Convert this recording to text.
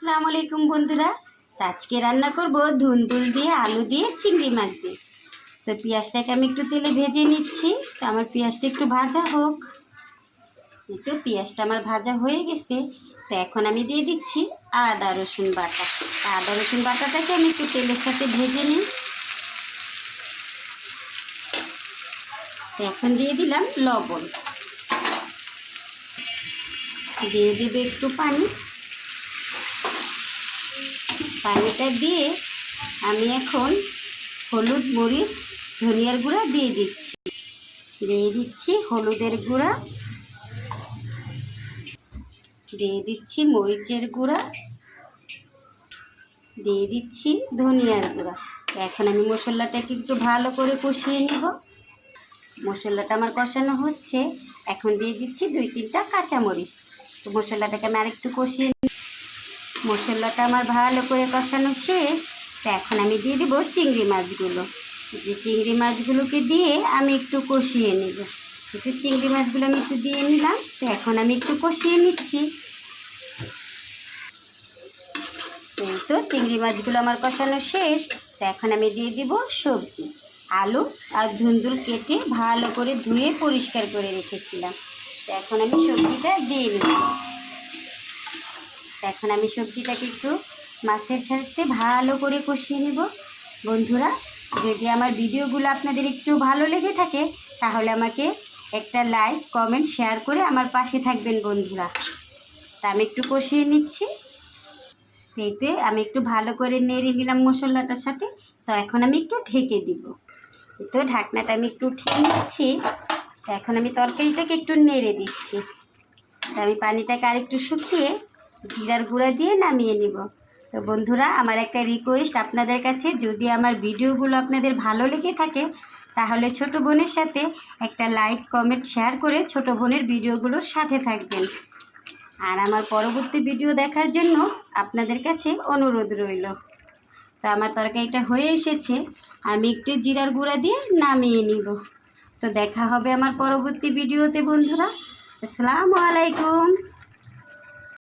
আসসালামু আলাইকুম বন্ধুরা। তো আজকে রান্না করব ধুন্দুল দিয়ে আলু দিয়ে চিংড়ি মাছ দিয়ে। তো পেঁয়াজটাকে আমি একটু তেলে ভেজে নিচ্ছি। তো আমার পেঁয়াজটা একটু ভাজা হোক। তো পেঁয়াজটা আমার ভাজা হয়ে গেছে। তো এখন আমি দিয়ে দিচ্ছি আদা রসুন বাটা। আদা রসুন বাটাটাকে আমি একটু তেলের সাথে ভেজে নিই। তো এখন দিয়ে দিলাম লবণ, দিয়ে দেবে একটু পানি। পানিটা দিয়ে আমি এখন হলুদ, মরিচ, ধনিয়ার গুঁড়া দিয়ে দিচ্ছি হলুদের গুঁড়া, দিয়ে দিচ্ছি মরিচের গুঁড়া, দিয়ে দিচ্ছি ধনিয়ার গুঁড়া। এখন আমি মশলাটাকে একটু ভালো করে কষিয়ে নিব। মশলাটা আমার কষানো হচ্ছে। এখন দিয়ে দিচ্ছি 2-3টা কাঁচামরিচ। তো মশলাটাকে আমি আরেকটু কষিয়ে নিই। মশলাটা আমার ভালো করে কষানো শেষ। তো এখন আমি দিয়ে দেবো চিংড়ি মাছগুলো। যে চিংড়ি মাছগুলোকে দিয়ে আমি একটু কষিয়ে নেব। একটু চিংড়ি মাছগুলো আমি একটু দিয়ে নিলাম। তো এখন আমি একটু কষিয়ে নিচ্ছি। এই তো চিংড়ি মাছগুলো আমার কষানো শেষ। তো এখন আমি দিয়ে দিব সবজি, আলু আর ধুন্দুল কেটে ভালো করে ধুয়ে পরিষ্কার করে রেখেছিলাম। তো এখন আমি সবজিটা দিয়ে দেব। এখন আমি সবজিটাকে একটু মাছের সাথে ভালো করে কষিয়ে নেব। বন্ধুরা, যদি আমার ভিডিওগুলো আপনাদের একটু ভালো লেগে থাকে তাহলে আমাকে একটা লাইক, কমেন্ট, শেয়ার করে আমার পাশে থাকবেন বন্ধুরা। তা আমি একটু কষিয়ে নিচ্ছি। এতে আমি একটু ভালো করে নেড়ে নিলাম মশলাটার সাথে। তো এখন আমি একটু ঢেকে দিব। তো ঢাকনাটা আমি একটু উঠিয়ে নিচ্ছি। তো এখন আমি তরকারিটাকে একটু নেড়ে দিচ্ছি। তো আমি পানিটাকে আরেকটু শুকিয়ে জিরার গুঁড়া দিয়ে নামিয়ে নিব। তো বন্ধুরা, আমার একটা রিকোয়েস্ট আপনাদের কাছে, যদি আমার ভিডিওগুলো আপনাদের ভালো লেগে থাকে তাহলে ছোট বোনের সাথে একটা লাইক, কমেন্ট, শেয়ার করে ছোট বোনের ভিডিওগুলোর সাথে থাকবেন। আর আমার পরবর্তী ভিডিও দেখার জন্য আপনাদের কাছে অনুরোধ রইল। তো আমার তরকারিটা হয়ে এসেছে। আমি একটু জিরার গুঁড়া দিয়ে নামিয়ে নিব। তো দেখা হবে আমার পরবর্তী ভিডিওতে বন্ধুরা। আসসালামু আলাইকুম।